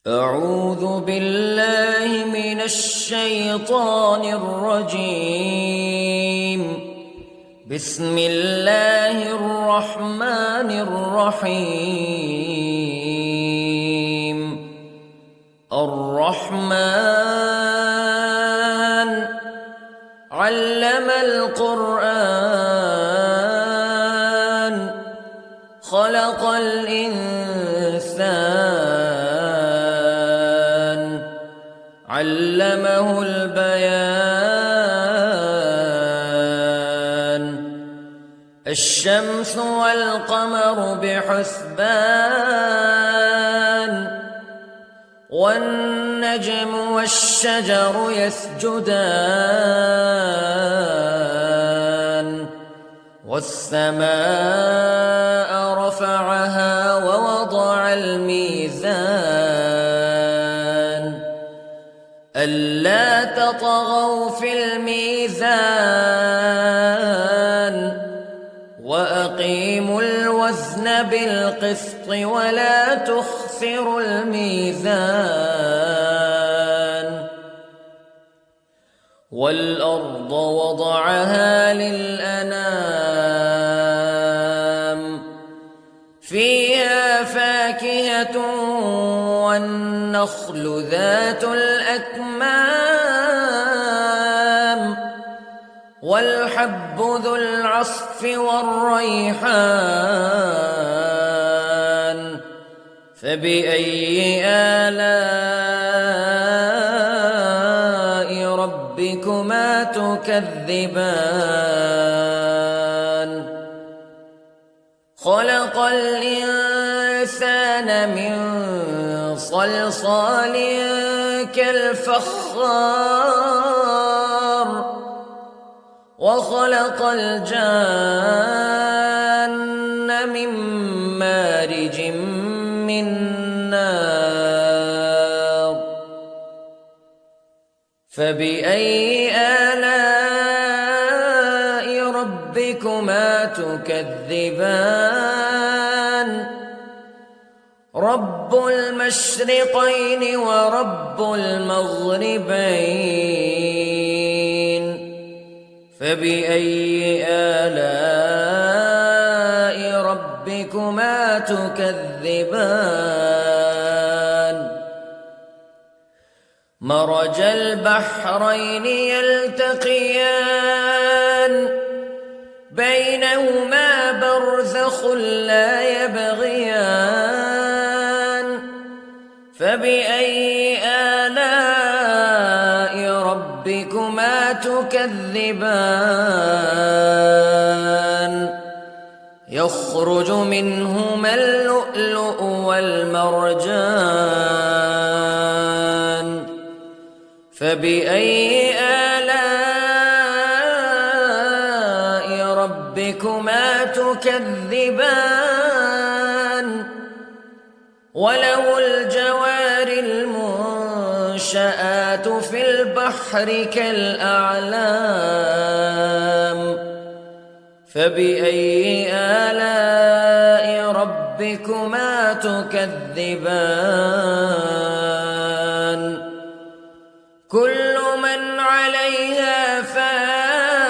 أعوذ بالله من الشيطان الرجيم. بسم الله الرحمن الرحيم. الرحمن علم القرآن خلق الإنسان علمه البيان. الشمس والقمر بحسبان والنجم والشجر يسجدان والسماء رفعها ووضع الميزان ألا تطغوا في الميزان وأقيموا الوزن بالقسط ولا تخسروا الميزان. والأرض وضعها للأنام فيها فاكهة والنخل ذات الأكمام والحب ذو العصف والريحان فبأي آلاء ربكما تكذبان. خلق الإنسان من صلصال كالفخار وخلق الجان من مارج من نار فبأي آلاء ربكما تكذبان. رب المشرقين ورب المغربين فبأي آلاء ربكما تكذبان. مرج البحرين يلتقيان بينهما برزخ لا يبغيان فبأي آلاء ربكما تكذبان. يخرج منهما اللؤلؤ والمرجان فبأي آلاء ربكما تكذبان. وله الجوار المنشآت في البحر كالأعلام فبأي آلاء ربكما تكذبان. كل من عليها فان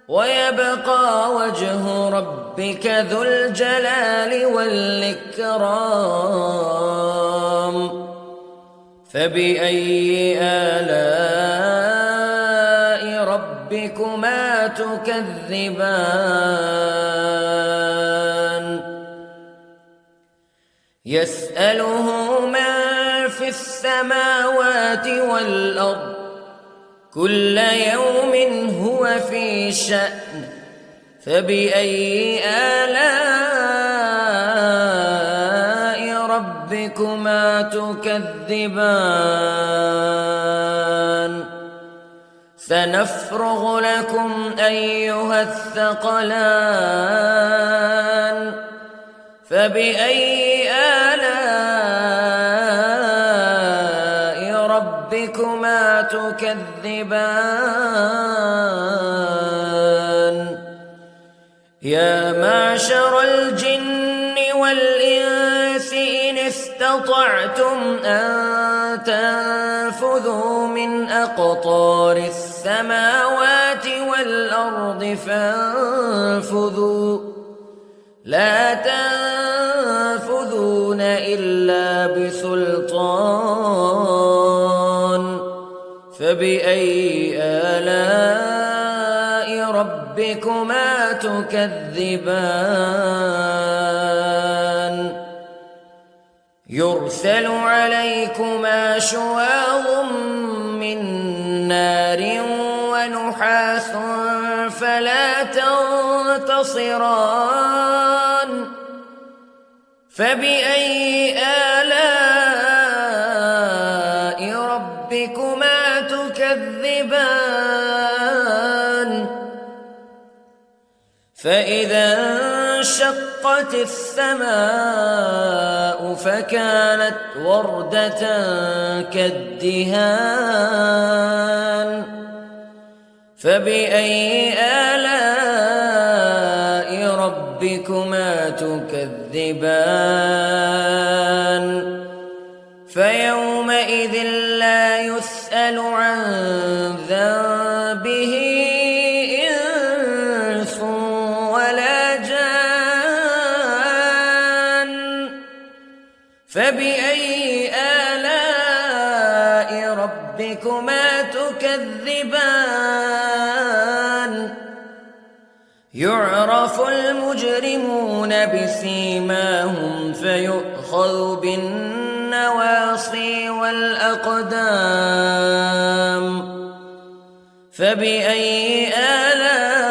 ويبقى وجه ربك ذو الجلال والإكرام فبأي آلاء ربكما تكذبان. يسأله من في السماوات والأرض كل يوم هو في شأن فبأي آلاء ربكما تكذبان. سنفرغ لكم أيها الثقلان فبأي آلاء ربكما تكذبان. يا معشر الجن والإنس استطعتم أن تنفذوا من أقطار السماوات والأرض فانفذوا لا تنفذون إلا بسلطان فبأي آلاء ربكما تكذبان يرسل عليكما شواظ من نار ونحاس فلا تنتصران فبأي آلاء ربكما تكذبان فإذا انشقت السماء فكانت وردة كالدهان فبأي آلاء ربكما تكذبان فيومئذ لا يسأل عن ذنبه إنس ولا جان فبأي آلاء ربكما تكذبان يعرف المجرمون بسيماهم فيؤخذ بالنواصي والأقدام فبأي آلاء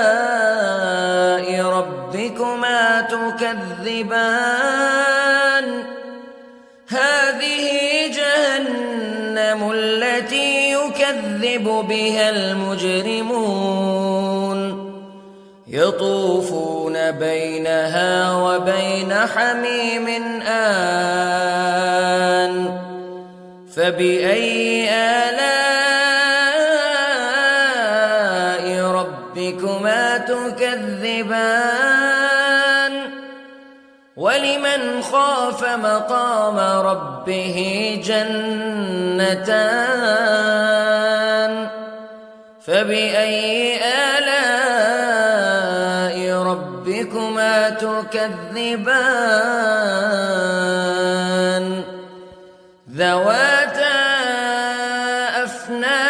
ربكما تكذبان هذه جهنم التي يكذب بها المجرمون يطوفون بينها وبين حميم آن فبأي آلاء ربكما تكذبان ولمن خاف مقام ربه جنتان فبأي آلاء ربكما تكذبان ذواتا أفنان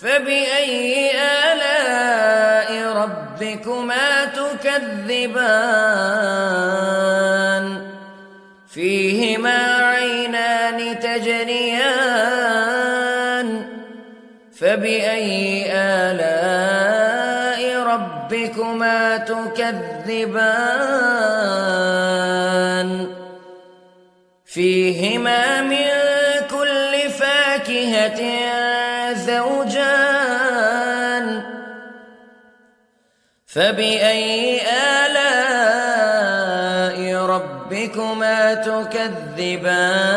فبأي آلاء ربكما تكذبان فيهما عينان تجريان فبأي آلاء ربكما تكذبان فيهما من كل فاكهة زوجان فبأي آلاء ربكما تكذبان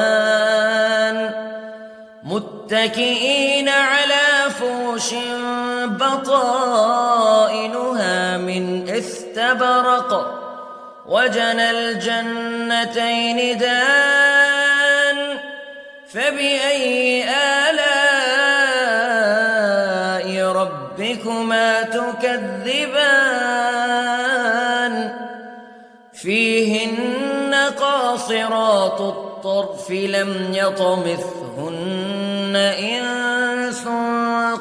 متكئين على فرش بطائنها من استبرق وجنى الجنتين دان فبأي آلاء ربكما تكذبان فيهن قاصرات الطرف لم يطمثهن إنس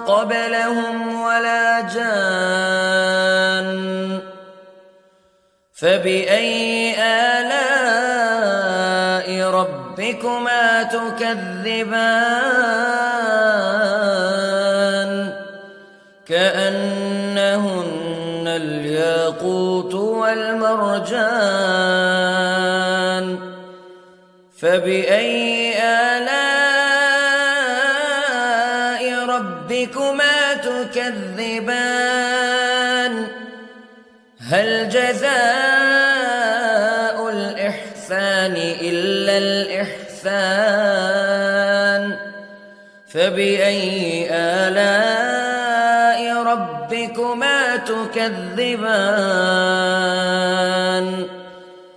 قبلهم ولا جان فبأي آلاء ربكما تكذبان كأنهن الياقوت والمرجان فبأي آلاء ربكما تكذبان هل جزاء الإحسان إلا الإحسان فبأي آلاء ربكما تكذبان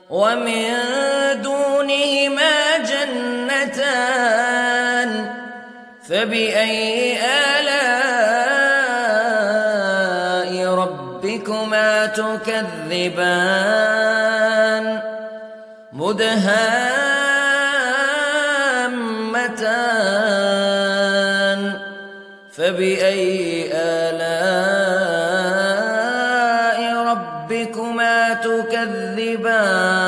ومن دونهما جنتان فبأي آلاء ربكما تكذبان مدهامتان فبأي آلاء ربكما تكذبان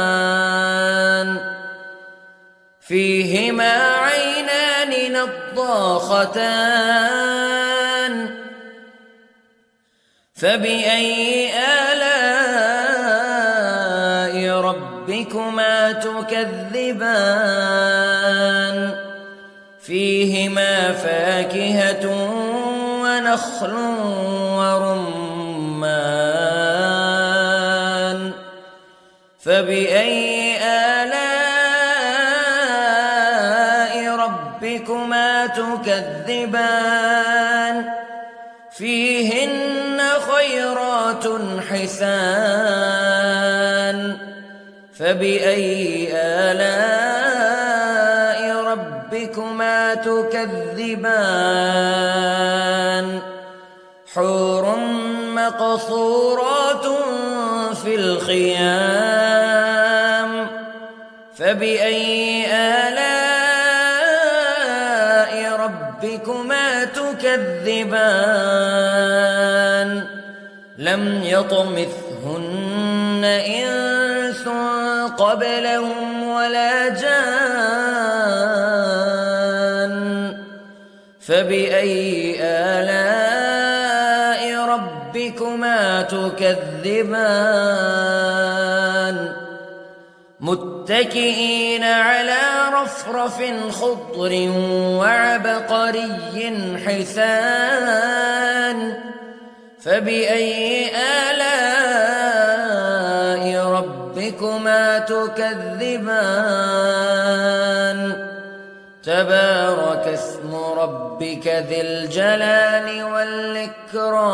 فيهما عينان نضاختان فبأي آلاء ربكما تكذبان فيهما فاكهة ونخل ورمان فبأي آلاء ربكما تكذبان فيهن خيرات حسان فبأي آلاء ربكما تكذبان حور مقصورات في الخيام فبأي آلاء ربكما تكذبان لم يطمثهن إنس قبلهم ولا جان فبأي آلاء ربكما تكذبان متكئين على رفرف خضر وعبقري حسان فبأي آلاء ربكما تكذبان تبارك اسم ربك ذي الجلال والإكرام